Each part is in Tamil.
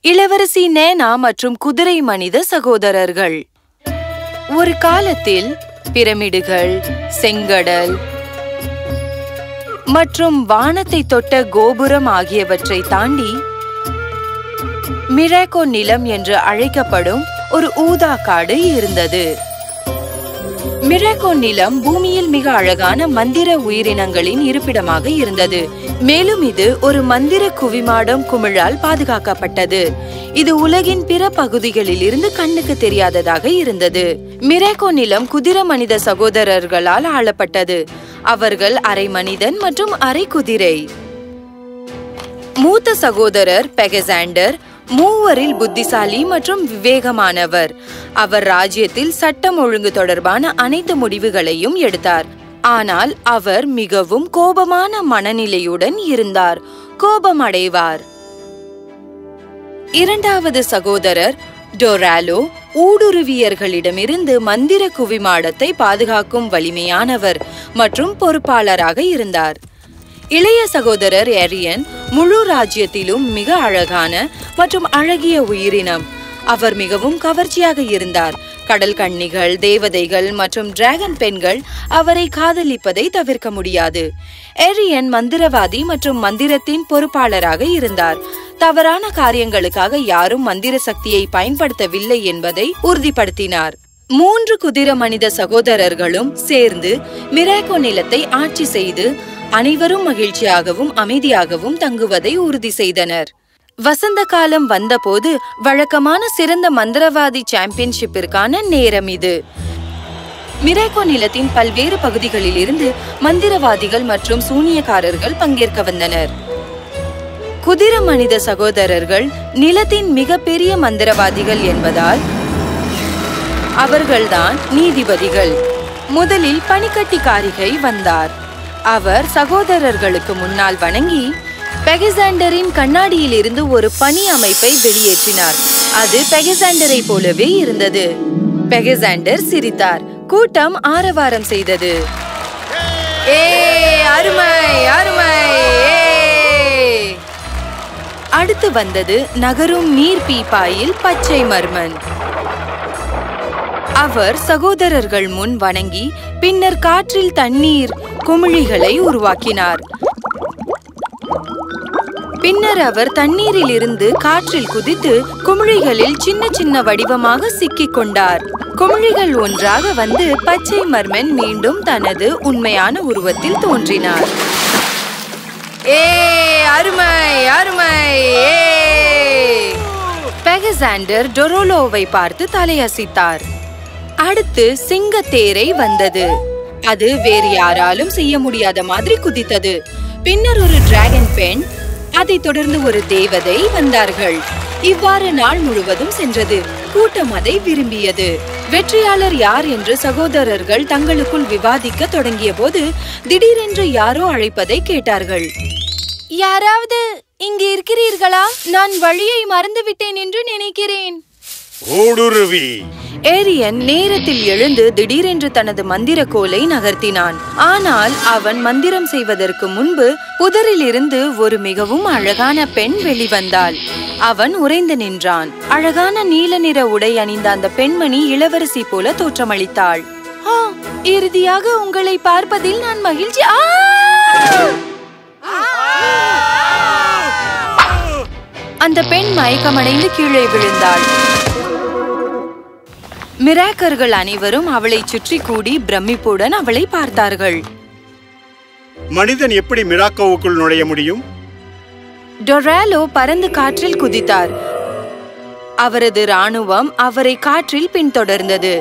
இளவரசி நேனா மற்றும் குதிரை மனித சகோதரர்கள். ஒரு காலத்தில் பிரமிடுகள், செங்கடல் மற்றும் வானத்தை தொட்ட கோபுரம் ஆகியவற்றை தாண்டி மிராக்கோ நிலம் என்று அழைக்கப்படும் ஒரு ஊதா காடு இருந்தது. மிராக்கோ நிலம் பூமியில் மிக அழகான மந்திர உயிரினங்களின் இருப்பிடமாக இருந்தது. மேலும் இது ஒரு மந்திர குவிமாடம் குமிழால் பாதுகாக்கப்பட்டது. இது உலகின் பிற பகுதிகளில் இருந்து கண்ணுக்கு தெரியாததாக இருந்தது. மிராக்கோ நிலம் குதிரை மனித சகோதரர்களால் ஆளப்பட்டது. அவர்கள் அரை மனிதன் மற்றும் அரை குதிரை. மூத்த சகோதரர் பெகசாண்டர் மூவரில் புத்திசாலி மற்றும் விவேகமானவர். அவர் ராஜ்யத்தில் சட்டம் ஒழுங்கு தொடர்பான அனைத்து முடிவுகளையும் எடுத்தார். ஆனால் அவர் மிகவும் கோபமான மனநிலையுடன் இருந்தார். கோபம் அடைவார். இரண்டாவது சகோதரர் டொராலோ ஊடுருவியர்களிடமிருந்து மந்திர குவிமாடத்தை பாதுகாக்கும் வலிமையானவர் மற்றும் பொறுப்பாளராக இருந்தார். இளைய சகோதரர் ஏரியன் முழு ராஜ்யத்திலும் மிக அழகான மற்றும் அழகிய உயிரினம். அவர் மிகவும் கவர்ச்சியாக இருந்தார். கடல் கன்னிகள், தேவதைகள் மற்றும் டிராகன் பெண்கள் அவரை காதலிப்பதை தவிர்க்க முடியாது. ஏரியன் மந்திரவாதி மற்றும் மந்திரத்தின் பொறுப்பாளராக இருந்தார். தவறான காரியங்களுக்காக யாரும் மந்திர சக்தியை பயன்படுத்தவில்லை என்பதை உறுதிப்படுத்தினார். 3 குதிரை மனித சகோதரர்களும் சேர்ந்து மிராக்கோ நிலத்தை ஆட்சி செய்து அனைவரும் மகிழ்ச்சியாகவும் அமைதியாகவும் தங்குவதை உறுதி செய்தனர். வசந்த காலம் வந்தபோது வழக்கமான சிறந்த மந்திரவாதி சாம்பியன்ஷிப்பிற்கான நேரம் இது. மிராக்கோ நிலத்தின் பல்வேறு பகுதிகளில் இருந்து மந்திரவாதிகள் மற்றும் சூனியக்காரர்கள் பங்கேற்க வந்தனர். குதிரை மனித சகோதரர்கள் நிலத்தின் மிகப்பெரிய மந்திரவாதிகள் என்பதால் அவர்கள்தான் நீதிபதிகள். முதலில் பனிக்கட்டிக்காரிகை வந்தார். அவர் சகோதரர்களுக்கு முன்னால் வணங்கி பெகசாண்டரின் கண்ணாடியில் இருந்து ஒரு பனி அமைப்பை வெளியேற்றினார். அது பெகசாண்டரை போலவே இருந்தது. பெகசாண்டர் சிரித்தார். கூட்டம் ஆரவாரம் செய்தது. அருமை அருமை. அடுத்து வந்தது நகரும் நீர் பீப்பாயில் பச்சை மர்மன். அவர் சகோதரர்கள் முன் வணங்கி பின்னர் காற்றில் தண்ணீர் குமிழிகளை உருவாக்கினார். பின்னர் அவர் தண்ணீரில் இருந்து காற்றில் குதித்து குமிழிகளில் சின்ன சின்ன வடிவமாக சிக்கிக் கொண்டார். குமிழிகள் ஒன்றாக வந்து பச்சை மர்மன் மீண்டும் தனது உண்மையான உருவத்தில் தோன்றினார். அருமை அருமை. பெகசாண்டர் டொரோலோவை பார்த்து தலையசைத்தார். அடுத்து சிங்கத்தேரை வந்தது. அது வேறு யாராலும் செய்ய முடியாத மாதிரி குதித்தது. பின்னர் ஒரு டிராகன் பெண், அதை தொடர்ந்து ஒரு தேவதை வந்தார்கள். இவ்வாறு நாள் முழுவதும் சென்றது. கூட்டம் அதை விரும்பியது. வெற்றியாளர் யார் என்று சகோதரர்கள் தங்களுக்குள் விவாதிக்க தொடங்கிய போது திடீரென்று யாரோ அழைப்பதை கேட்டார்கள். யாராவது இங்கு இருக்கிறீர்களா? நான் வழியை மறந்துவிட்டேன் என்று நினைக்கிறேன். ஊடுருவி. ஏரியன் நேரத்தில் எழுந்து திடீரென்று தனது மந்திர கோலை நகர்த்தினான். ஆனால் அவன் மந்திரம் செய்வதற்கு முன்பு புதரில் இருந்து ஒரு மிகவும் அழகான பெண் வெளிவந்தாள். அவன் உறைந்து நின்றான். அழகான நீல நிற உடை அணிந்த அந்த பெண்மணி இளவரசி போல தோற்றமளித்தாள். இறுதியாக உங்களை பார்ப்பதில் நான் மகிழ்ச்சி. அந்த பெண் மயக்கமடைந்து கீழே விழுந்தாள். மிராக்கர்கள் அனைவரும் அவளை சுற்றி கூடி பிரமிப்புடன் அவளை பார்த்தார்கள். மனிதன் எப்படி மிராக்கோவுக்குள் நுழைய முடியும்? டொராலோ பறந்து காற்றில் குதித்தார். அவரது ராணுவம் அவரை காற்றில் பின்தொடர்ந்தது.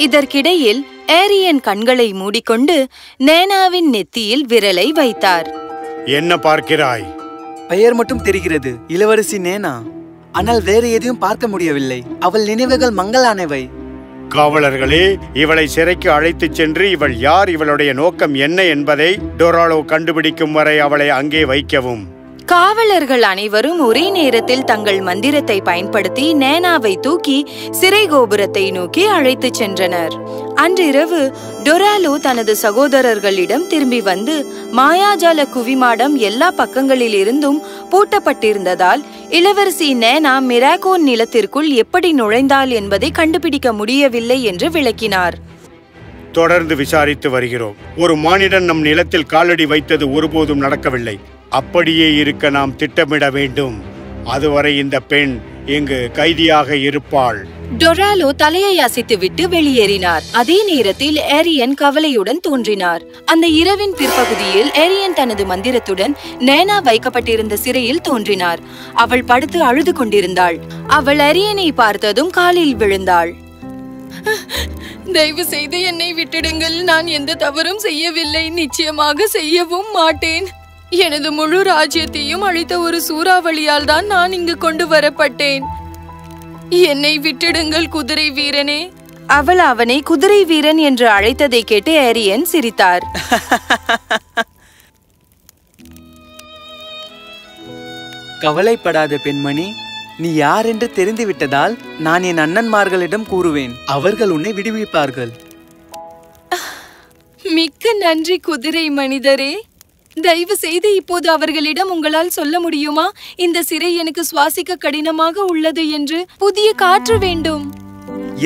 இதற்கிடையில் ஏரியன் கண்களை மூடிக்கொண்டு நேனாவின் நெத்தியில் விரலை வைத்தார். என்ன பார்க்கிறாய்? பெயர் மட்டும் தெரிகிறது, இளவரசி நேனா. ஆனால் வேறு எதையும் பார்க்க முடியவில்லை. அவள் நினைவுகள் மங்கலானவை. காவலர்களே, இவளை சிறைக்கு அழைத்துச் சென்று இவள் யார், இவளுடைய நோக்கம் என்ன என்பதை டொராலோ கண்டுபிடிக்கும் வரை அவளை அங்கே வைக்கவும். காவலர்கள் அனைவரும் ஒரே நேரத்தில் தங்கள் மந்திரத்தை பயன்படுத்தி நேனாவை தூக்கி சிறை கோபுரத்தை நோக்கி அழைத்துச் சென்றனர். அன்றிரவு டொராலோ தனது சகோதரர்களிடம் திரும்பி வந்து மாயாஜால குவிமாடம் எல்லா பக்கங்களிலிருந்தும் பூட்டப்பட்டிருந்ததால் இளவரசி நேனா மிராகோன் நிலத்திற்குள் எப்படி நுழைந்தாள் என்பதை கண்டுபிடிக்க முடியவில்லை என்று விளக்கினார். தொடர்ந்து விசாரித்து வருகிறோம். ஒரு மானிடன் நம் நிலத்தில் காலடி வைத்தது ஒருபோதும் நடக்கவில்லை. அப்படியே இருக்க நாம் திட்டமிட வேண்டும். அதுவரை இந்த பெண் இங்கு கைதியாக இருப்பாள். டொராலோ தலையை அசைத்துவிட்டு வெளியேறினார். அதே நேரத்தில் ஏரியன் கவலையுடன் தோன்றினார். அந்த இரவின் பிற்பகுதியில் ஏரியன் தனது மந்திரத்துடன் நேனா வைக்கப்பட்டிருந்த சிறையில் தோன்றினார். அவள் படுத்து அழுது கொண்டிருந்தாள். அவள் ஏரியனை பார்த்ததும் காலில் விழுந்தாள். தயவு செய்து என்னை விட்டுடுங்கள். நான் எந்த தவறும் செய்யவில்லை. நிச்சயமாக செய்யவும் மாட்டேன். எனது முழு ராஜ்யத்தையும் அழித்த ஒரு சூறாவளியால் தான் நான் இங்கு கொண்டு வரப்பட்டேன். என்னை விட்டுடுங்கள் குதிரை வீரனே. அவள் அவனை குதிரை வீரன் என்று அழைத்ததை கேட்டு ஏரியன் சிரித்தார். கவலைப்படாத பெண்மணி, நீ யார் என்று தெரிந்துவிட்டதால் நான் என் அண்ணன்மார்களிடம் கூறுவேன். அவர்கள் உன்னை விடுவிப்பார்கள். மிக்க நன்றி குதிரை மனிதரே. தயவு செய்து இப்போது அவர்களிடம் உங்களால் சொல்ல முடியுமா, இந்த சிறை எனக்கு சுவாசிக்க கடினமாக உள்ளது என்று? புதிய காற்று வேண்டும்.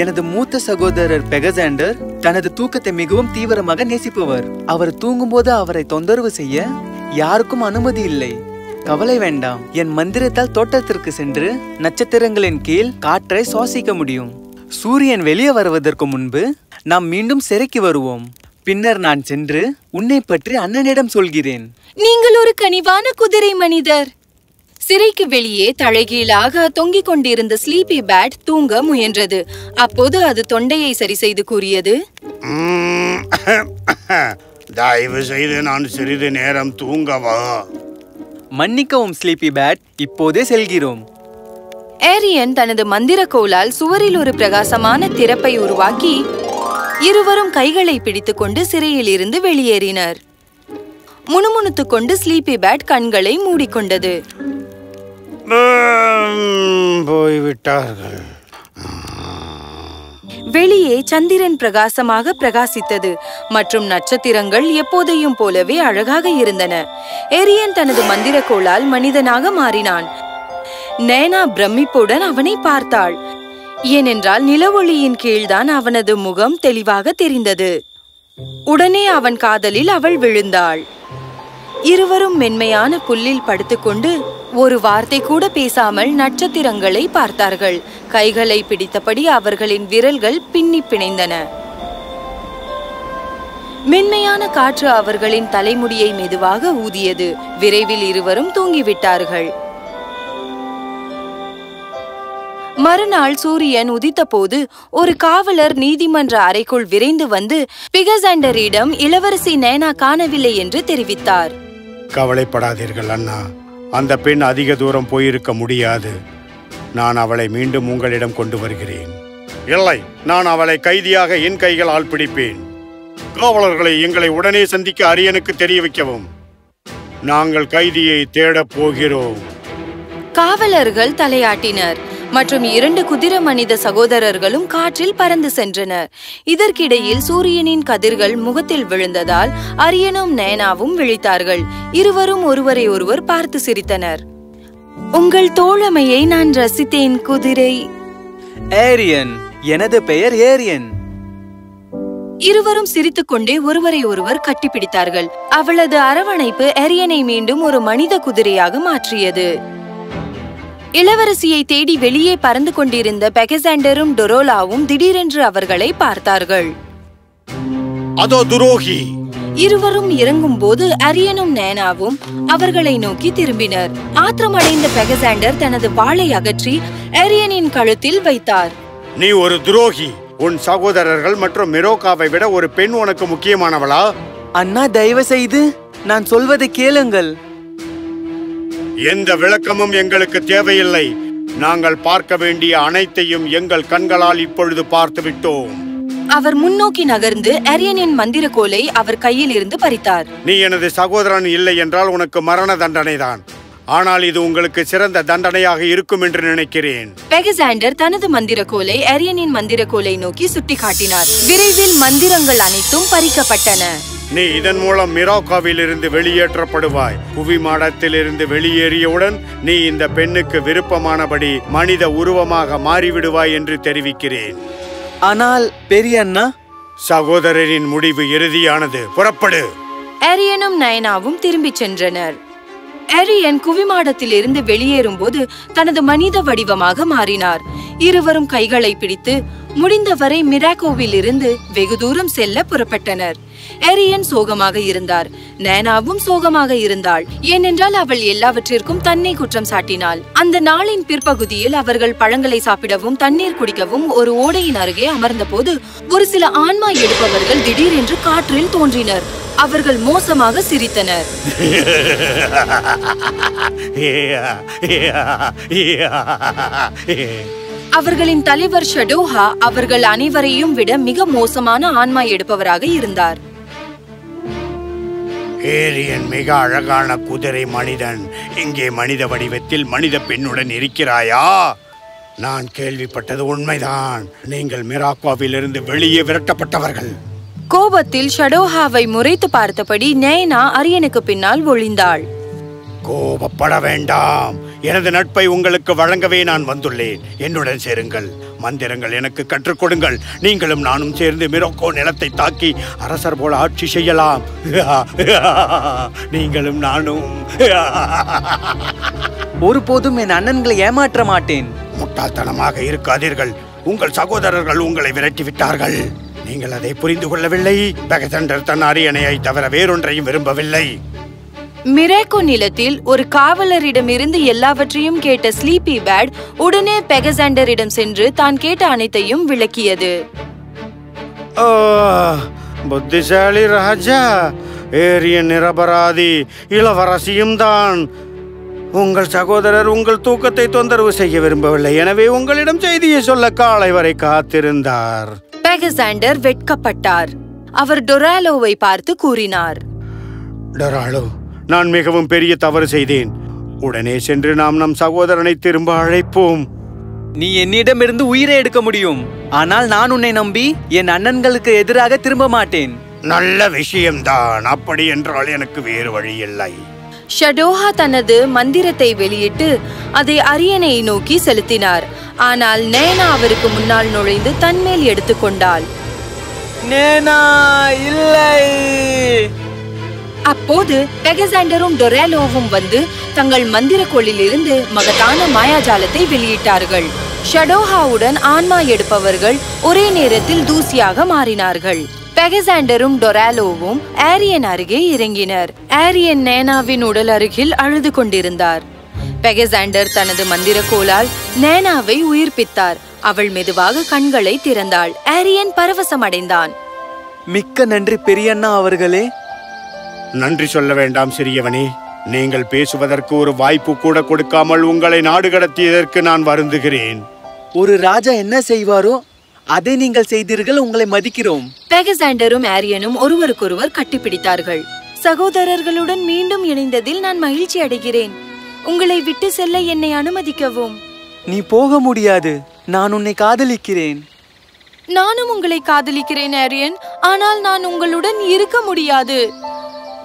எனது மூத்த சகோதரர் பெகசாண்டர் தனது தூக்கத்தை மிகவும் தீவிரமாக நேசிப்பவர். அவர் தூங்கும்போது அவரை தொந்தரவு செய்ய யாருக்கும் அனுமதி இல்லை. கவலை வேண்டாம். என் மந்திரத்தால் தோட்டத்திற்கு சென்று நட்சத்திரங்களின் கீழ் காற்றை சுவாசிக்க முடியும். சூரியன் வெளியே வருவதற்கு முன்பு நாம் மீண்டும் சிறைக்கு வருவோம். பின்னர் நான் சென்று உன்னை பற்றி அண்ணனிடம் சொல்கிறேன். நீங்கள் ஒரு கனிவான குதிரை மனிதர். சிறைக்கு வெளியே தலைகீழாக தொங்கிக் கொண்டிருந்த ஸ்லீப்பி பேட் தூங்க முயன்றது. அப்போது அது தொண்டையை சரி செய்து கூறியது, தயவு செய்து நான் சிறிது நேரம் தூங்கவா? மன்னிக்கவும் ஸ்லீப்பி பேட், இப்போதே செல்கிறோம். ஏரியன் தனது மந்திர கோலால் சுவரில் ஒரு பிரகாசமான திறப்பை உருவாக்கி இருவரும் கைகளை பிடித்துக்கொண்டு சிறையில் இருந்து வெளியேறினர். முணுமுணுத்துக் கொண்டு ஸ்லீப்பி பேட் கண்களை மூடிக்கொண்டது. போய்விட்டார்கள். வெளியே சந்திரன் பிரகாசமாக பிரகாசித்தது மற்றும் நட்சத்திரங்கள் எப்போதையும் போலவே அழகாக இருந்தன. ஏரியன் தனது மந்திர கோலால் மனிதனாக மாறினான். நேனா பிரமிப்புடன் அவனை பார்த்தாள். ஏனென்றால் நிலவொளியின் கீழ்தான் அவனது முகம் தெளிவாக தெரிந்தது. உடனே அவன் காதலில் அவள் விழுந்தாள். இருவரும் மென்மையான புல்லில் படுத்துக்கொண்டு ஒரு வார்த்தை கூட பேசாமல் நட்சத்திரங்களை பார்த்தார்கள். கைகளை பிடித்தபடி அவர்களின் விரல்கள் பின்னி பிணைந்தன. மென்மையான காற்று அவர்களின் தலைமுடியை மெதுவாக ஊதியது. விரைவில் இருவரும் தூங்கிவிட்டார்கள். மறுநாள் சூரியன் உதித்த போது ஒரு காவலர் நீதிமன்ற அறைக்குள் விரைந்து வந்து பெகசாண்டரிடம் இளவரசி நேனா காணவில்லை என்று தெரிவித்தார். கவலைப்படாதீர்கள் அண்ணா, அந்த பெண் அதிக தூரம் போயிருக்க முடியாது. நான் அவளை மீண்டும் உங்களிடம் கொண்டு வருகிறேன். இல்லை, நான் அவளை கைதியாக என் கைகளால் பிடிப்பேன். காவலர்களை எங்களை உடனே சந்திக்க அரியனுக்கு தெரிய வைக்கவும். நாங்கள் கைதியை தேடப் போகிறோம். காவலர்கள் தலையாட்டினர் மற்றும் 2 குதிரை மனித சகோதரர்களும் காற்றில் பறந்து சென்றனர். இதற்கிடையில் சூரியனின் கதிர்கள் முகத்தில் விழுந்ததால் அரியனும் நேனாவும் விழித்தார்கள். இருவரும் ஒருவரை ஒருவர் பார்த்து சிரித்தனர். உங்கள் தோழமையை நான் ரசித்தேன் குதிரை. ஏரியன், எனது பெயர் ஏரியன். இருவரும் சிரித்துக்கொண்டே ஒருவரை ஒருவர் கட்டிப்பிடித்தார்கள். அவளது அரவணைப்பு ஏரியனை மீண்டும் ஒரு மனித குதிரையாக மாற்றியது. இளவரசியை தேடி வெளியே பறந்து கொண்டிருந்த பெகசாண்டரும் டொரோலாவும் திடீரென்று அவர்களை பார்த்தார்கள். அதோ துரோகி! இருவரும் இறங்கும் போது அரியனும் நேனாவும் அவர்களை நோக்கி திரும்பினர். ஆத்திரமடைந்த பெகசாண்டர் தனது வாளை அகற்றி அரியனின் கழுத்தில் வைத்தார். நீ ஒரு துரோகி! உன் சகோதரர்கள் மற்றும் மிரோகாவை விட ஒரு பெண் உனக்கு முக்கியமானவளா? அண்ணா, தயவு செய்து நான் சொல்வதை கேளுங்கள். எந்த விளக்கமும் எங்களுக்கு தேவையில்லை. நாங்கள் பார்க்க வேண்டிய அனைத்தையும் எங்கள் கண்களால் இப்பொழுது பார்த்து விட்டோம். அவர் முன்னோக்கி நகர்ந்து அரியனின் மந்திர கோலை அவர் கையில் இருந்து பறித்தார். நீ எனது சகோதரன் இல்லை என்றால் உனக்கு மரண தண்டனைதான். ஆனால் இது உங்களுக்கு சிறந்த தண்டனையாக இருக்கும் என்று நினைக்கிறேன். பெகசாண்டர் தனது மந்திரக்கோலை ஏரியனின் மந்திரக்கோலை நோக்கி சுட்டிக்காட்டினார். விரைவில் மந்திரங்கள் அனைத்தும் பறிக்கப்பட்டன. நீ இதன் மூலம் மிராக்காவில் இருந்து வெளியேற்றப்படுவாய். புவி மாடத்திலிருந்து வெளியேறியவுடன் நீ இந்த பெண்ணுக்கு விருப்பமானபடி மனித உருவமாக மாறிவிடுவாய் என்று தெரிவிக்கிறேன். ஆனால் பெரிய அண்ணா, சகோதரரின் முடிவு இறுதியானது. புறப்படு. ஏரியனும் நயனாவும் திரும்பிச் சென்றனர். ஏரியன் குவிமாடத்தில் இருந்து வெளியேறும் போது தனது மனித வடிவமாக மாறினார். இருவரும் கைகளை பிடித்து முடிந்தவரை மிராக்கோவில் இருந்து வெகு தூரம் செல்ல புறப்பட்டனர். ஏரியன் சோகமாக இருந்தார். நயனாவும் சோகமாக இருந்தாள். ஏனென்றால் அவள் எல்லாவற்றிற்கும் தன்னை குற்றம் சாட்டினாள். அந்த நாளின் பிற்பகுதியில் அவர்கள் பழங்களை சாப்பிடவும் தண்ணீர் குடிக்கவும் ஒரு ஓடையின் அருகே அமர்ந்த போது ஒரு சில ஆன்மா எடுப்பவர்கள் திடீரென்று காற்றில் தோன்றினர். அவர்கள் மோசமாக சிரித்தனர். அவர்களின் தலைவர் ஷடோஹா அவர்கள் அனைவரையும் விட மிக மோசமான ஆன்மா எடுப்பவராக இருந்தார். ஏரியன் மிக அழகான குதிரை மனிதன். இங்கே மனித வடிவத்தில் மனித பெண்ணுடன் இருக்கிறாயா? நான் கேள்விப்பட்டது உண்மைதான். நீங்கள் மிராக்காவில் இருந்து வெளியே விரட்டப்பட்டவர்கள். கோபத்தில் ஷடோஹாவை முறைத்து பார்த்தபடி நயனா அரியனுக்கு பின்னால் ஒளிந்தாள். கோபப்பட வேண்டாம். எனது நட்பை உங்களுக்கு வழங்கவே நான் வந்துள்ளேன். என்னுடன் சேருங்கள். மந்திரங்கள் எனக்கு கற்றுக் கொடுங்கள். நீங்களும் நானும் சேர்ந்து மிராக்கோ நிலத்தை தாக்கி அரசர் போல ஆட்சி செய்யலாம். நீங்களும் நானும். ஒருபோதும் என் அண்ணன்களை ஏமாற்ற மாட்டேன். முட்டாள்தனமாக இருக்காதீர்கள். உங்கள் சகோதரர்கள் உங்களை விரட்டி விட்டார்கள். நீங்கள் அதை புரிந்து கொள்ளவில்லை. பெகசாண்டர் தன் அரியணையை தவிர வேறொன்றையும் விரும்பவில்லை. மிராக்கோ நிலத்தில் ஒரு காவலரிடமிருந்து எல்லாவற்றையும் கேட்ட ஸ்லீப்பி பேட் உடனே பெகசாண்டரிடம் சென்று தான் கேட்ட அனைத்தையும் விளக்கியது. புத்திசாலி ராஜா, ஏரியன் நிரபராதி, இளவரசியும் தான். உங்கள் சகோதரர் உங்கள் தூக்கத்தை தொந்தரவு செய்ய விரும்பவில்லை. எனவே உங்களிடம் செய்தியை சொல்ல காலை வரை காத்திருந்தார். பெகசாண்டர் வெட்கப்பட்டார். அவர் டொராலோவை பார்த்து கூறினார். டொராலோ, நான் மிகவும் பெரிய தவறு செய்தேன். உடனே சென்று நாம் நம் சகோதரனை திரும்ப அழைப்போம். நீ என்னிடமிருந்து உயிரை எடுக்க முடியும். ஆனால் நான் உன்னை நம்பி என் அண்ணன்களுக்கு எதிராக திரும்ப மாட்டேன். நல்ல விஷயம்தான். அப்படி என்றால் எனக்கு வேறு வழி இல்லை. ஷடோஹா தனது மந்திரத்தை வெளியிட்டு அதை அரியணை நோக்கி செலுத்தினார். ஆனால் நயனா அவருக்கு முன்னால் நுழைந்து தன்மேல் எடுத்துக்கொண்டாள். நேனா, இல்லை. அப்போது பெகசாண்டரும் டொராலோவும் வந்து தங்கள் மந்திரக்கோளில் இருந்து மகத்தான மாயாஜாலத்தை வெளியிட்டார்கள். ஷடோஹாவுடன் ஆன்மா எடுப்பவர்கள் ஒரே நேரத்தில் தூசியாக மாறினார்கள். பெகசாண்டரும் டொராலோவும் ஏரியன் அருகே இறங்கினர். ஏரியன் நேனாவின் உடல் அருகில் அழுது கொண்டிருந்தார். பெகசாண்டர் தனது மந்திரக்கோளால் நேனாவை உயிர்ப்பித்தார். அவள் மெதுவாக கண்களை திறந்தாள். ஏரியன் பரவசமடைந்தான். மிக்க நன்றி பெரியண்ணா அவர்களே. நன்றி சொல்ல வேண்டாம் சிறியவனே. நீங்கள் பேசுவதற்கு ஒரு வாய்ப்பு கூட கொடுக்காமல் உங்களை நாடு கடத்தியதற்கு நான் வருந்துகிறேன். ஒரு ராஜா என்ன செய்வாரோ அதை நீங்கள் செய்தீர்கள். உங்களை மதிக்கிறோம். பெகசாண்டரும் ஏரியனும் ஒருவருக்கொருவர் கட்டிப்பிடித்தார்கள். சகோதரர்களுடன் மீண்டும் இணைந்ததில் நான் மகிழ்ச்சி அடைகிறேன். உங்களை விட்டு செல்ல என்னை அனுமதிக்கவும். நீ போக முடியாது. நான் உன்னை காதலிக்கிறேன். நானும் உங்களை காதலிக்கிறேன் ஏரியன். ஆனால் நான் உங்களுடன் இருக்க முடியாது.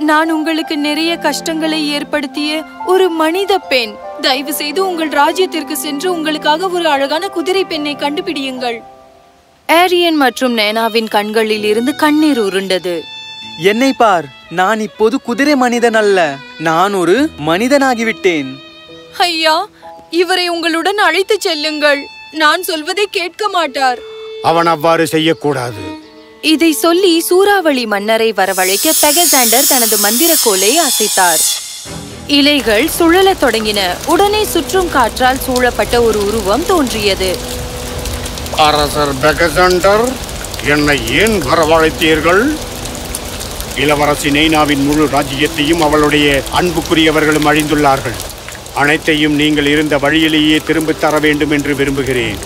நான் உங்களுக்கு நிறைய கஷ்டங்களை ஏற்படுத்திய ஒரு மனித பெண். தயவு செய்து உங்கள் ராஜ்யத்திற்கு சென்று உங்களுக்காக ஒரு அழகான குதிரை பெண்ணை கண்டுபிடியுங்கள். ஏரியன் மற்றும் நேனாவின் கண்களில் இருந்து கண்ணீர் உருண்டது. என்னை பார், நான் இப்போது குதிரை மனிதன் அல்ல. நான் ஒரு மனிதனாகிவிட்டேன். ஐயா, இவரை உங்களுடன் அழைத்து செல்லுங்கள். நான் சொல்வதை கேட்க மாட்டார். அவன் அவ்வாறு செய்யக்கூடாது. இதை சொல்லி சூறாவளி மன்னரை வரவழைக்க பெகசாண்டர் தனது மந்திரக்கோலை அசைத்தார். இலைகள் சுழலத் தொடங்கின. உடனே சுற்றும் காற்றால் சூழப்பட்ட ஒரு உருவம் தோன்றியது. அரசர் பெகசாண்டர், என்னை ஏன் வரவழைத்தீர்கள்? இளவரசி நைனாவின் முழு ராஜ்யத்தையும் அவளுடைய அன்புக்குரியவர்களும் அழிந்துள்ளார்கள். அனைத்தையும் நீங்கள் இருந்த வழியிலேயே திரும்ப தர வேண்டும் என்று விரும்புகிறேன்.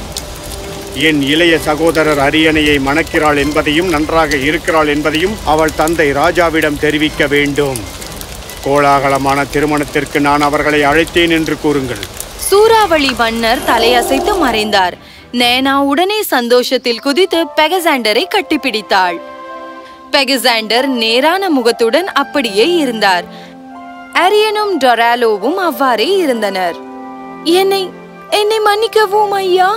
என் இளைய சகோதரர் அரியணையை மணக்கிறாள் என்பதையும் நன்றாக இருக்கிறாள் என்பதையும் அவள் தந்தை ராஜாவிடம் தெரிவிக்க வேண்டும். கோலாகலமான திருமணத்திற்கு நான் அவர்களை அழைத்தேன் என்று கூறுங்கள். சூறாவளி மன்னர் தலையசைத்து மறைந்தார். நேனா உடனே சந்தோஷத்தில் குதித்து பெகசாண்டரை கட்டிப்பிடித்தாள். பெகசாண்டர் நேரான முகத்துடன் அப்படியே இருந்தார். அரியனும் டொராலோவும் அவ்வாறே இருந்தனர். என்னை மன்னிக்கவும் ஐயா.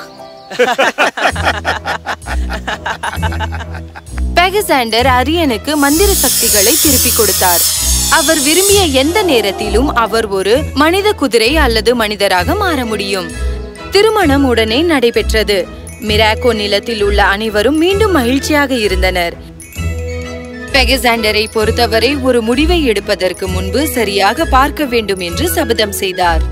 பெகசாண்டர் அரியனுக்கு மந்திர சக்திகளை திருப்பிக் கொடுத்தார். அவர் விரும்பிய எந்த நேரத்திலும் அவர் ஒரு மனித குதிரை அல்லது மனிதராக மாற முடியும். திருமணம் உடனே நடைபெற்றது. மிராக்கோ நிலத்தில் உள்ள அனைவரும் மீண்டும் மகிழ்ச்சியாக இருந்தனர். பெகசாண்டரை பொறுத்தவரை ஒரு முடிவை எடுப்பதற்கு முன்பு சரியாக பார்க்க வேண்டும் என்று சபதம் செய்தார்.